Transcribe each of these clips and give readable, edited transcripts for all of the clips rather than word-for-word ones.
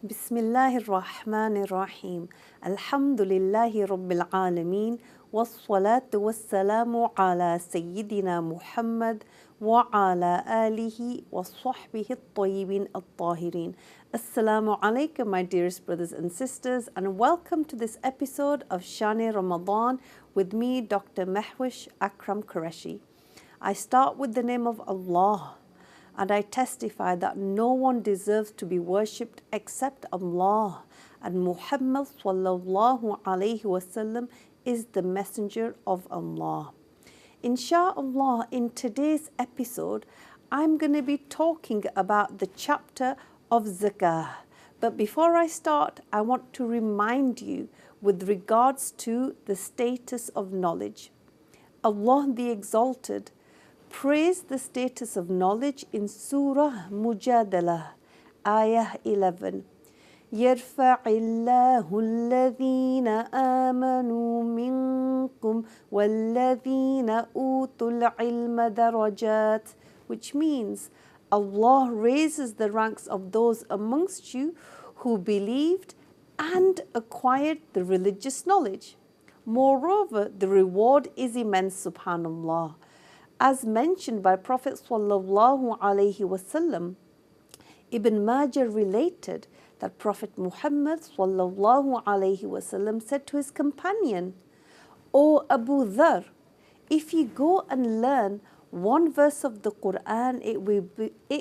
Bismillahir Rahmanir Rahim. Alhamdulillahi Rabbil Alameen. Wassalatu wassalamu ala Sayyidina Muhammad wa ala alihi wa sahbihi at-tayyibin at-tahirin. Assalamu alaikum, my dearest brothers and sisters, and welcome to this episode of Shan Ramadan with me, Dr. Mehwish Akram Qureshi. I start with the name of Allah, and I testify that no one deserves to be worshipped except Allah, and Muhammad sallallahu alaihi wasallam is the messenger of Allah. Insha'Allah, in today's episode, I'm going to be talking about the chapter of Zakah. But before I start, I want to remind you with regards to the status of knowledge. Allah the Exalted praised the status of knowledge in Surah Mujadalah, Ayah 11. يَرْفَعِ اللَّهُ الَّذِينَ آمَنُوا مِنْكُمْ وَالَّذِينَ أُوتُوا الْعِلْمَ دَرَجَاتٍ, which means Allah raises the ranks of those amongst you who believed and acquired the religious knowledge. Moreover, the reward is immense, subhanallah. As mentioned by Prophet sallallahu alaihi wasallam, Ibn Majah related that Prophet Muhammad sallallahu alaihi wasallam said to his companion, "O Abu Dhar, if you go and learn one verse of the Quran, it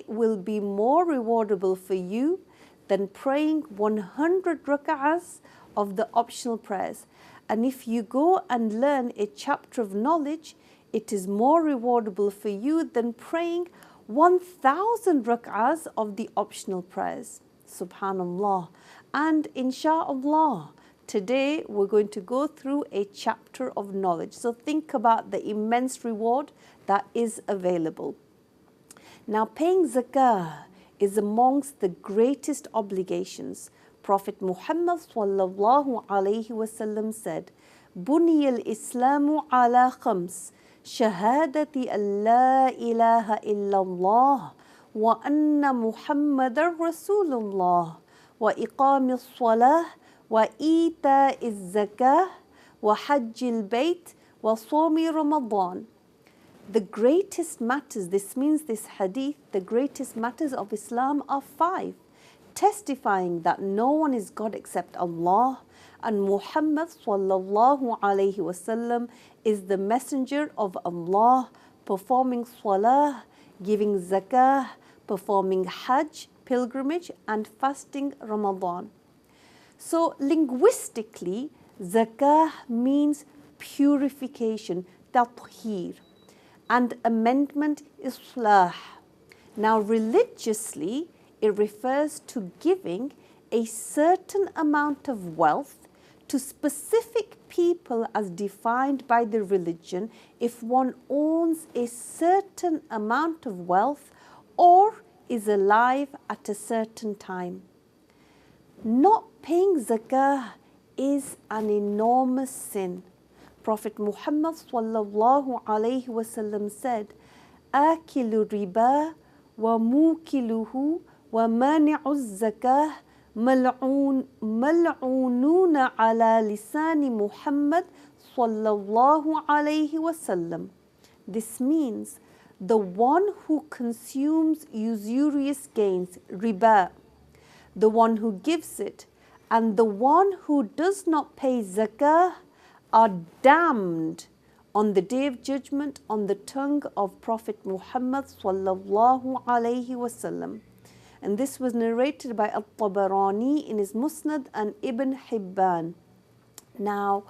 will be more rewardable for you than praying 100 rak'ahs of the optional prayers. And if you go and learn a chapter of knowledge, it is more rewardable for you than praying 1,000 rak'ahs of the optional prayers." Subhanallah. And insha'Allah, today we're going to go through a chapter of knowledge. So think about the immense reward that is available. Now, paying zakah is amongst the greatest obligations. Prophet Muhammad sallallahu alaihi wasallam said, "Buniya al-Islamu ala khams, shahadati an la ilaha illallah wa anna Muhammadar Rasulullah wa iqami as-salah wa ita az-zakah wa hajj al-bayt wa sawmi Ramadan." The greatest matters, this means this hadith, the greatest matters of Islam are 5. Testifying that no one is God except Allah, and Muhammad sallallahu alaihi wasallam is the messenger of Allah, performing salah, giving zakah, performing hajj, pilgrimage, and fasting Ramadan. So linguistically, zakah means purification, tathir, and amendment, islah. Now religiously, it refers to giving a certain amount of wealth to specific people as defined by the religion if one owns a certain amount of wealth or is alive at a certain time. Not paying zakah is an enormous sin. Prophet Muhammad sallallahu alaihi wasallam said, "Akilu riba wa mukiluhu wa mani'u zakah mal'ununa ala lisani Muhammad sallallahu alaihi wasallam." This means the one who consumes usurious gains, riba, the one who gives it, and the one who does not pay zakah are damned on the day of judgment on the tongue of Prophet Muhammad sallallahu alaihi wasallam. And this was narrated by At-Tabarani in his Musnad and Ibn Hibban. Now,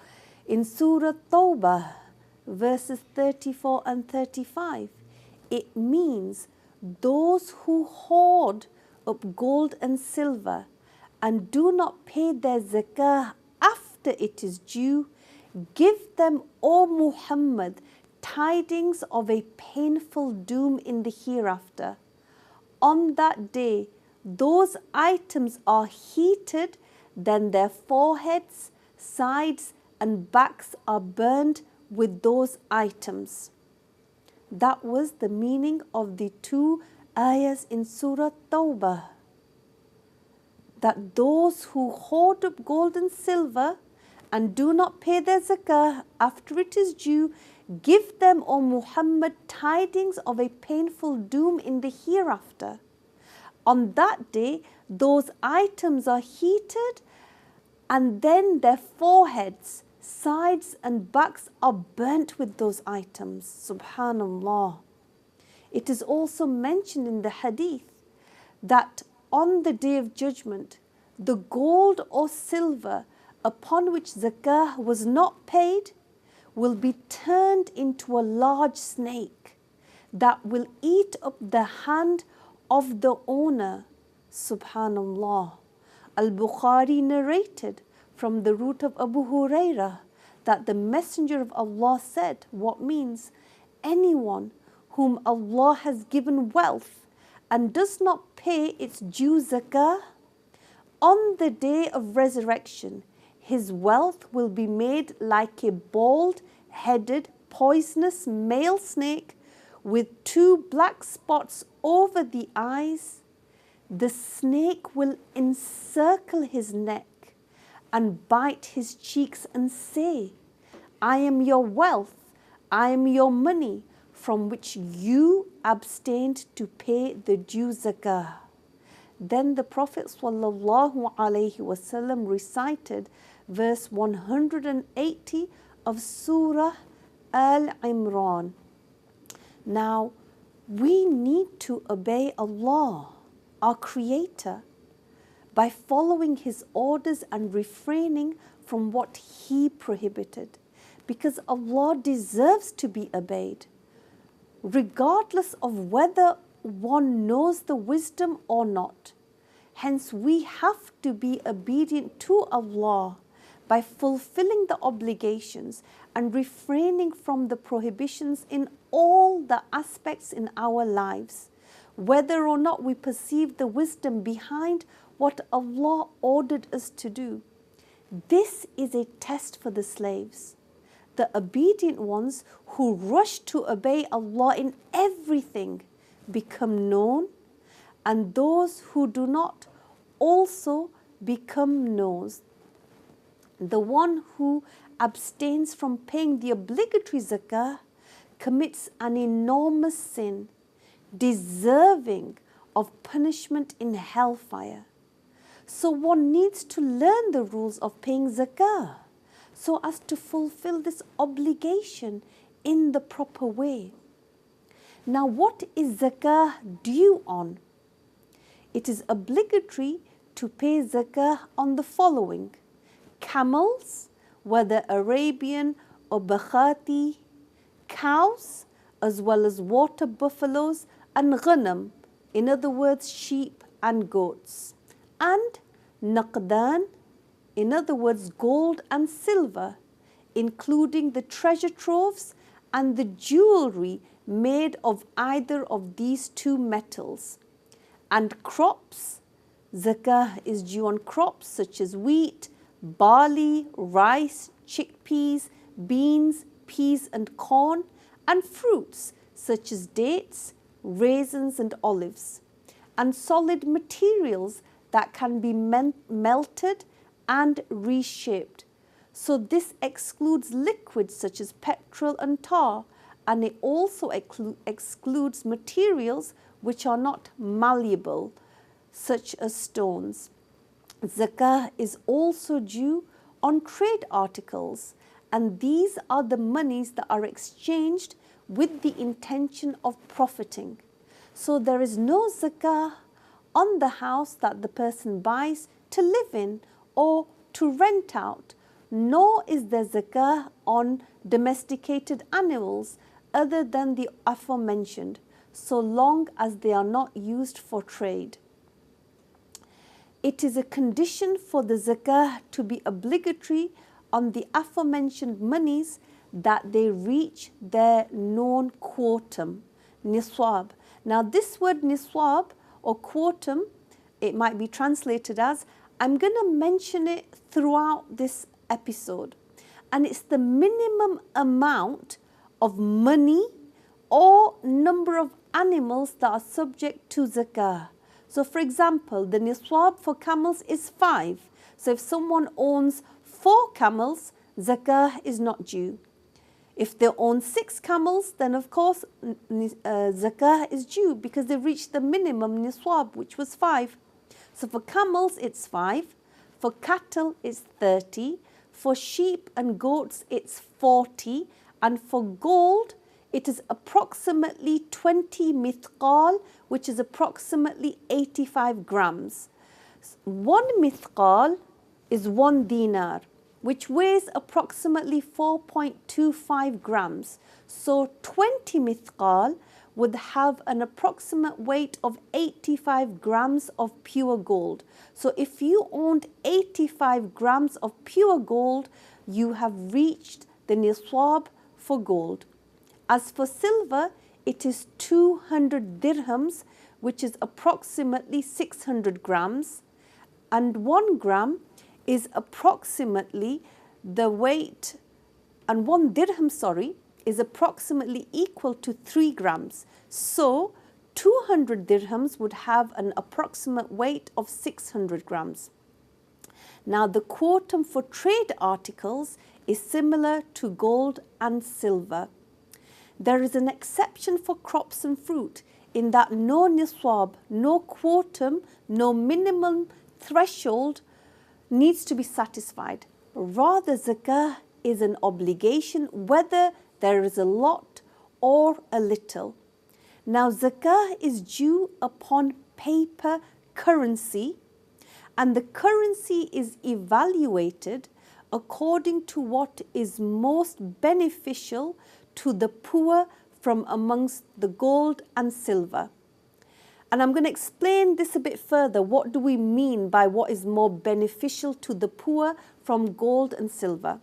in Surah Tawbah, verses 34 and 35, it means those who hoard up gold and silver and do not pay their zakah after it is due, give them, O Muhammad, tidings of a painful doom in the hereafter. On that day, those items are heated, then their foreheads, sides, and backs are burned with those items. That was the meaning of the 2 ayahs in Surah Tawbah. that those who hoard up gold and silver and do not pay their zakah after it is due, give them, O Muhammad, tidings of a painful doom in the hereafter. On that day, those items are heated, and then their foreheads, sides and backs are burnt with those items. Subhanallah. It is also mentioned in the hadith that on the day of judgment, the gold or silver upon which zakah was not paid will be turned into a large snake that will eat up the hand of the owner. Subhanallah. Al-Bukhari narrated from the root of Abu Hurairah that the Messenger of Allah said, what means anyone whom Allah has given wealth and does not pay its due zakah, on the day of resurrection, his wealth will be made like a bald-headed, poisonous male snake with 2 black spots over the eyes. The snake will encircle his neck and bite his cheeks and say, I am your wealth, I am your money, from which you abstained to pay the due zakah. Then the Prophet ﷺ recited verse 180 of Surah Al-Imran. Now, we need to obey Allah, our Creator, by following His orders and refraining from what He prohibited, because Allah deserves to be obeyed, regardless of whether one knows the wisdom or not. Hence, we have to be obedient to Allah by fulfilling the obligations and refraining from the prohibitions in all the aspects in our lives, whether or not we perceive the wisdom behind what Allah ordered us to do. This is a test for the slaves. The obedient ones who rush to obey Allah in everything become known, and those who do not also become known. The one who abstains from paying the obligatory zakah commits an enormous sin, deserving of punishment in hellfire. So one needs to learn the rules of paying zakah so as to fulfill this obligation in the proper way. Now, what is zakah due on? It is obligatory to pay zakah on the following: camels, whether Arabian or Bakhati, cows, as well as water buffaloes, and ghanam, in other words, sheep and goats, and naqdan, in other words, gold and silver, including the treasure troves and the jewelry made of either of these 2 metals, and crops. Zakah is due on crops such as wheat, barley, rice, chickpeas, beans, peas and corn, and fruits such as dates, raisins and olives, and solid materials that can be melted and reshaped. So this excludes liquids such as petrol and tar, and it also excludes materials which are not malleable, such as stones. Zakah is also due on trade articles, and these are the monies that are exchanged with the intention of profiting. So there is no zakah on the house that the person buys to live in or to rent out, nor is there zakah on domesticated animals other than the aforementioned, so long as they are not used for trade. It is a condition for the zakah to be obligatory on the aforementioned monies that they reach their known quantum, niswab. Now this word niswab or quantum, it might be translated as, I'm going to mention it throughout this episode, and it's the minimum amount of money or number of animals that are subject to zakah. So for example, the niswab for camels is 5. So if someone owns 4 camels, zakah is not due. If they own 6 camels, then of course zakah is due because they reached the minimum niswab, which was 5. So for camels, it's 5. For cattle, it's 30. For sheep and goats, it's 40. And for gold, it is approximately 20 mithqal, which is approximately 85 grams. 1 mithqal is 1 dinar, which weighs approximately 4.25 grams. So 20 mithqal would have an approximate weight of 85 grams of pure gold. So if you owned 85 grams of pure gold, you have reached the niswab for gold. As for silver, it is 200 dirhams, which is approximately 600 grams, and 1 gram is approximately the weight, and 1 dirham, is approximately equal to 3 grams. So 200 dirhams would have an approximate weight of 600 grams. Now the quantum for trade articles is similar to gold and silver. There is an exception for crops and fruit in that no niswab, no quantum, no minimum threshold needs to be satisfied. Rather, zakah is an obligation whether there is a lot or a little. Now, zakah is due upon paper currency, and the currency is evaluated according to what is most beneficial to the poor from amongst the gold and silver. And I'm going to explain this a bit further. What do we mean by what is more beneficial to the poor from gold and silver?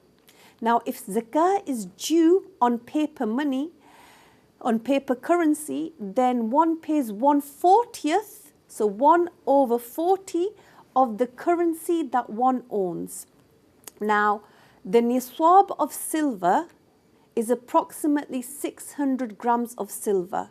Now, if zakah is due on paper money, on paper currency, then one pays 1/40th, so 1/40 of the currency that one owns. Now, the niswab of silver is approximately 600 grams of silver.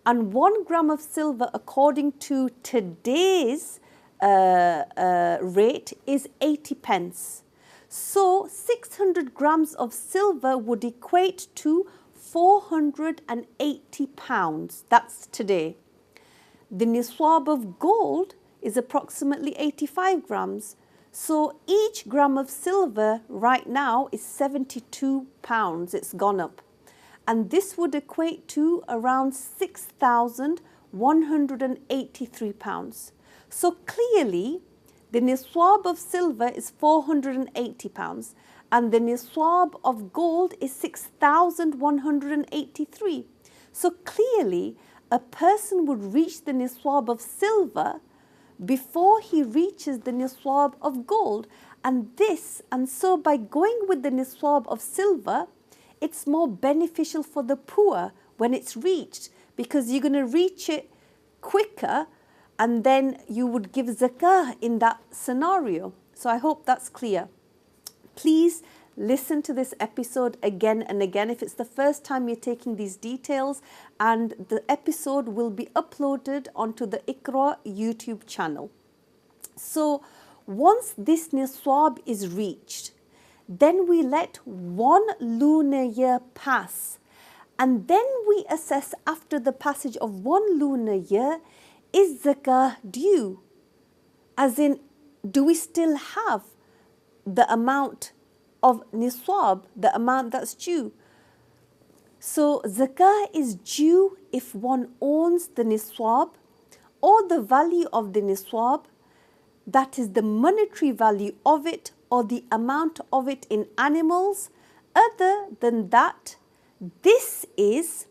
And 1 gram of silver, according to today's rate, is 80 pence. So 600 grams of silver would equate to 480 pounds. That's today. The niswab of gold is approximately 85 grams. So each gram of silver right now is 72 pounds. It's gone up. And this would equate to around 6,183 pounds. So clearly, the niswab of silver is 480 pounds and the niswab of gold is 6,183. So clearly, a person would reach the niswab of silver before he reaches the niswab of gold. And so by going with the niswab of silver, it's more beneficial for the poor when it's reached, because you're going to reach it quicker and then you would give zakah in that scenario. So I hope that's clear. Please listen to this episode again and again if it's the first time you're taking these details, and the episode will be uploaded onto the Iqra YouTube channel. So once this niswab is reached, then we let 1 lunar year pass, and then we assess after the passage of 1 lunar year, is zakah due? As in, do we still have the amount of niswab, the amount that's due? So zakah is due if one owns the niswab or the value of the niswab, that is the monetary value of it or the amount of it in animals. Other than that, this is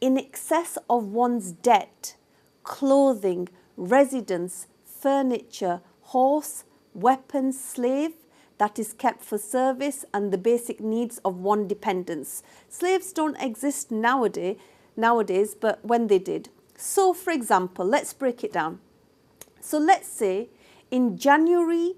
in excess of one's debt, clothing, residence, furniture, horse, weapons, slave that is kept for service, and the basic needs of one dependents. Slaves don't exist nowadays, but when they did. So for example, let's break it down. So let's say in January,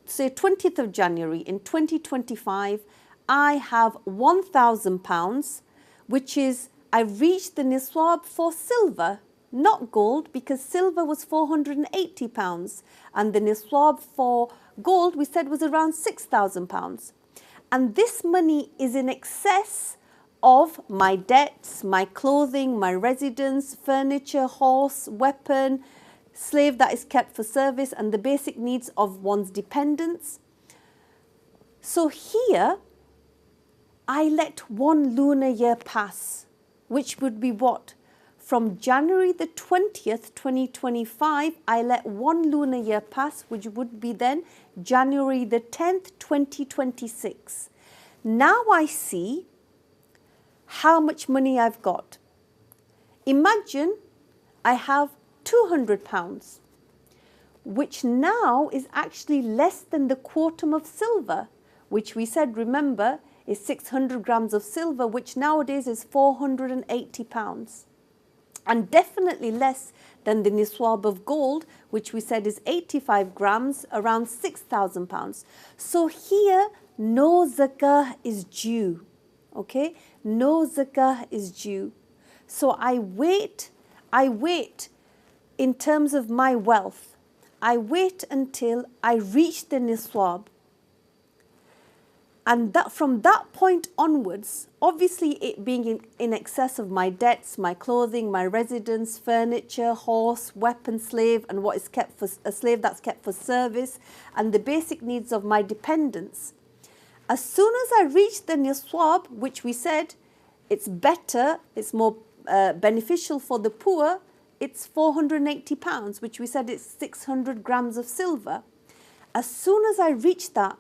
say 20th of January in 2025, I have £1,000, which is, I reached the niswab for silver. not gold, because silver was £480 and the niswab for gold we said was around £6,000. And this money is in excess of my debts, my clothing, my residence, furniture, horse, weapon, slave that is kept for service, and the basic needs of one's dependents. So here, I let 1 lunar year pass, which would be what? From January the 20th, 2025, I let 1 lunar year pass, which would be then January the 10th, 2026. Now I see how much money I've got. Imagine I have £200, which now is actually less than the quantum of silver, which we said, remember, is 600 grams of silver, which nowadays is £480. And definitely less than the niswab of gold, which we said is 85 grams, around £6,000. So here, no zakah is due, okay? No zakah is due. So I wait in terms of my wealth. I wait until I reach the niswab. And that from that point onwards, obviously it being in excess of my debts, my clothing, my residence, furniture, horse, weapon, slave, and what is kept for a slave that's kept for service, and the basic needs of my dependents. As soon as I reach the niswab, which we said it's better, it's more beneficial for the poor, it's £480, which we said it's 600 grams of silver. As soon as I reach that,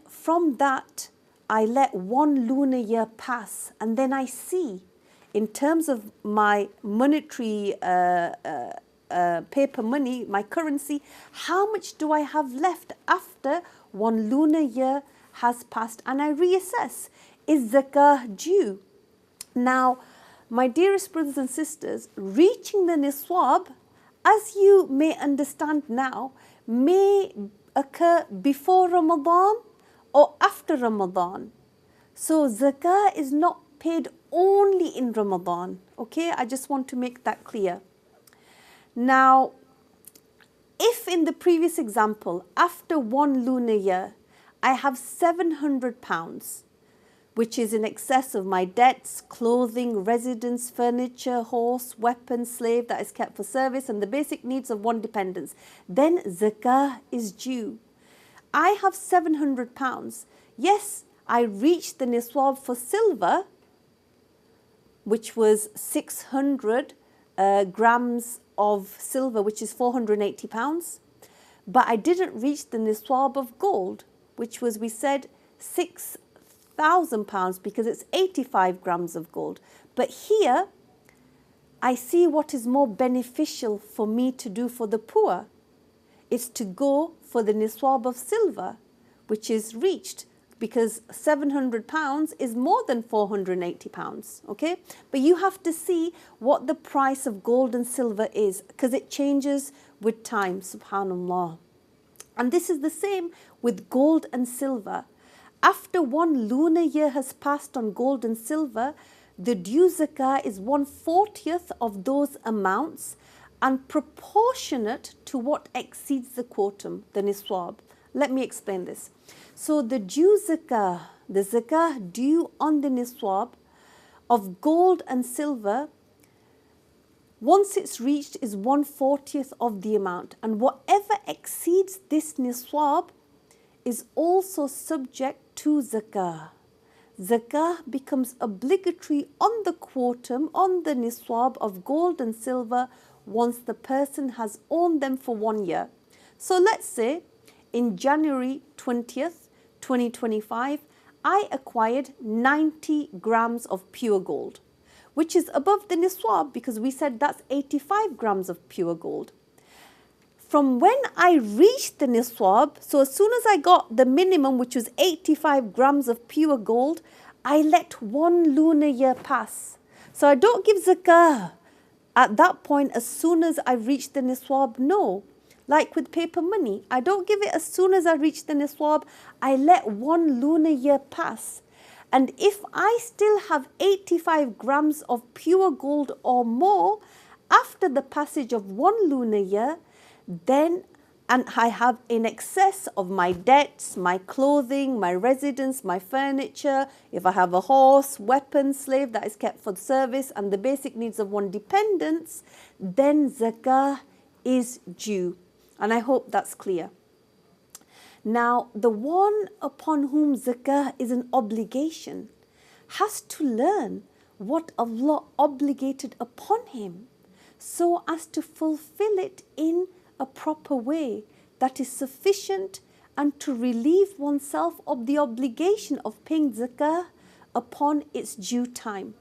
from that, I let 1 lunar year pass, and then I see, in terms of my monetary paper money, my currency, how much do I have left after 1 lunar year has passed, and I reassess, is zakah due? Now, my dearest brothers and sisters, reaching the niswab, as you may understand now, may occur before Ramadan or after Ramadan. So zakah is not paid only in Ramadan. Okay, I just want to make that clear. Now, if in the previous example, after 1 lunar year, I have £700, which is in excess of my debts, clothing, residence, furniture, horse, weapon, slave that is kept for service, and the basic needs of one dependent, then zakah is due. I have £700. Yes, I reached the niswab for silver, which was 600 grams of silver, which is £480. But I didn't reach the niswab of gold, which was, we said, £6,000, because it's 85 grams of gold. But here, I see what is more beneficial for me to do for the poor. It's to go for the niswab of silver, which is reached, because £700 is more than £480, okay? But you have to see what the price of gold and silver is, because it changes with time, subhanallah. And this is the same with gold and silver. After 1 lunar year has passed on gold and silver, the due zakah is 1/40th of those amounts and proportionate to what exceeds the quantum, the niswab. Let me explain this. So the due zakah, the zakah due on the niswab of gold and silver, once it's reached, is 1/40th of the amount. And whatever exceeds this niswab is also subject to zakah. Zakah becomes obligatory on the quantum, on the niswab of gold and silver, once the person has owned them for 1 year. So let's say in January 20th, 2025, I acquired 90 grams of pure gold, which is above the niswab, because we said that's 85 grams of pure gold. From when I reached the niswab, so as soon as I got the minimum, which was 85 grams of pure gold, I let 1 lunar year pass. So I don't give zakah at that point as soon as I reach the niswab, no. Like with paper money, I don't give it as soon as I reach the niswab, I let 1 lunar year pass. And if I still have 85 grams of pure gold or more after the passage of 1 lunar year, then and I have in excess of my debts, my clothing, my residence, my furniture, if I have a horse, weapon, slave that is kept for service and the basic needs of one dependents, then zakah is due. And I hope that's clear. Now, the one upon whom zakah is an obligation has to learn what Allah obligated upon him so as to fulfill it in a proper way that is sufficient and to relieve oneself of the obligation of paying zakah upon its due time.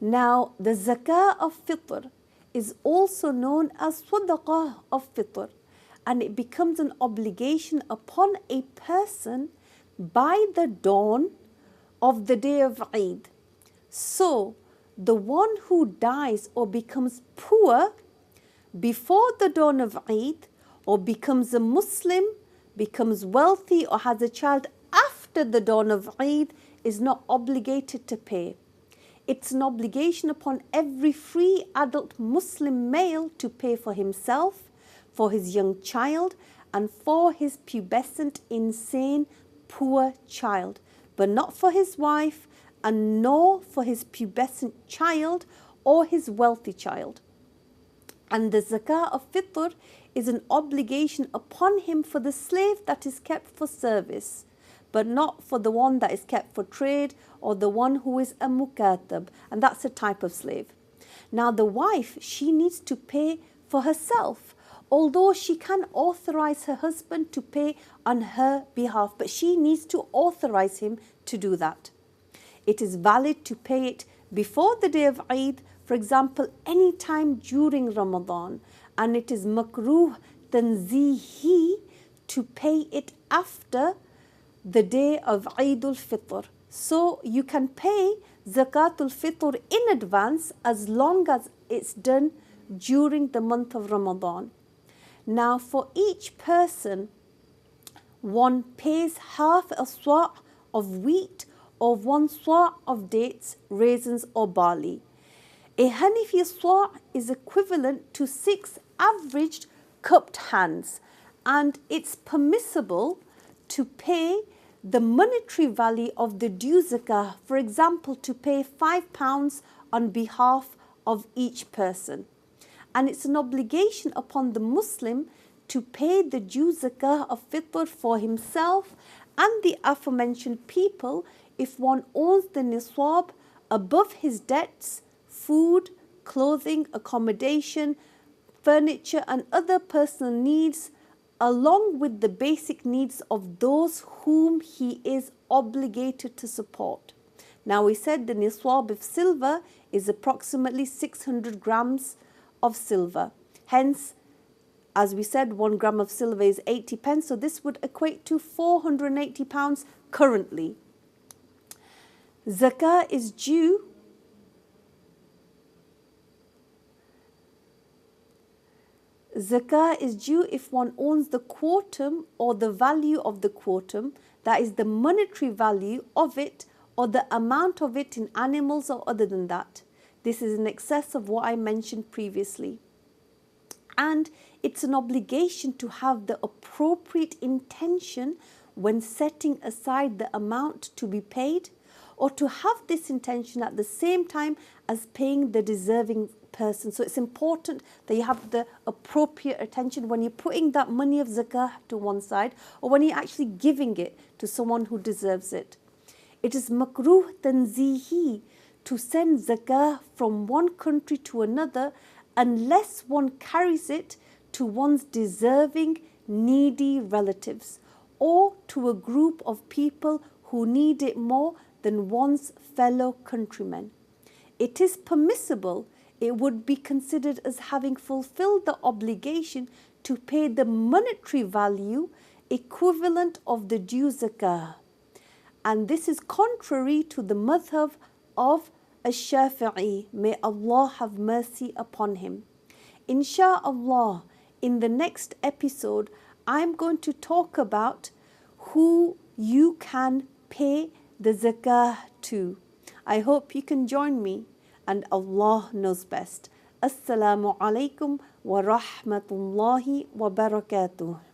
Now, the zakah of fitr is also known as sadaqah of fitr, and it becomes an obligation upon a person by the dawn of the day of Eid. So, the one who dies or becomes poor before the dawn of Eid, or becomes a Muslim, becomes wealthy, or has a child after the dawn of Eid, is not obligated to pay. It's an obligation upon every free adult Muslim male to pay for himself, for his young child, and for his pubescent, insane, poor child, but not for his wife, and nor for his pubescent child or his wealthy child. And the zakah of fitr is an obligation upon him for the slave that is kept for service, but not for the one that is kept for trade or the one who is a mukatab, and that's a type of slave. Now the wife, she needs to pay for herself, although she can authorize her husband to pay on her behalf, but she needs to authorize him to do that. It is valid to pay it before the day of Eid, for example, any time during Ramadan, and it is makruh tanzihi to pay it after the day of Eid al-Fitr. So you can pay Zakat al-Fitr in advance as long as it's done during the month of Ramadan. Now for each person, one pays half a sa' of wheat or 1 sa' of dates, raisins or barley. A Hanafi sa' is equivalent to 6 averaged cupped hands, and it's permissible to pay the monetary value of the due zakah, for example, to pay £5 on behalf of each person. And it's an obligation upon the Muslim to pay the due zakah of fitr for himself and the aforementioned people if one owns the nisab above his debts, food, clothing, accommodation, furniture and other personal needs, along with the basic needs of those whom he is obligated to support. Now we said the nisab of silver is approximately 600 grams of silver. Hence, as we said, 1 gram of silver is 80 pence, so this would equate to £480 currently. Zakah is due if one owns the quantum or the value of the quantum, that is the monetary value of it or the amount of it in animals or other than that. This is in excess of what I mentioned previously. And it's an obligation to have the appropriate intention when setting aside the amount to be paid, or to have this intention at the same time as paying the deserving person. So it's important that you have the appropriate attention when you're putting that money of zakah to one side, or when you're actually giving it to someone who deserves it. It is makruh tanzihi to send zakah from one country to another unless one carries it to one's deserving, needy relatives, or to a group of people who need it more than one's fellow countrymen. It is permissible, it would be considered as having fulfilled the obligation to pay the monetary value equivalent of the due zakah. And this is contrary to the madhab of Ash-Shafi'i. May Allah have mercy upon him. Insha'Allah, in the next episode, I'm going to talk about who you can pay the zakah too. I hope you can join me, and Allah knows best. Assalamu alaikum wa rahmatullahi wa barakatuh.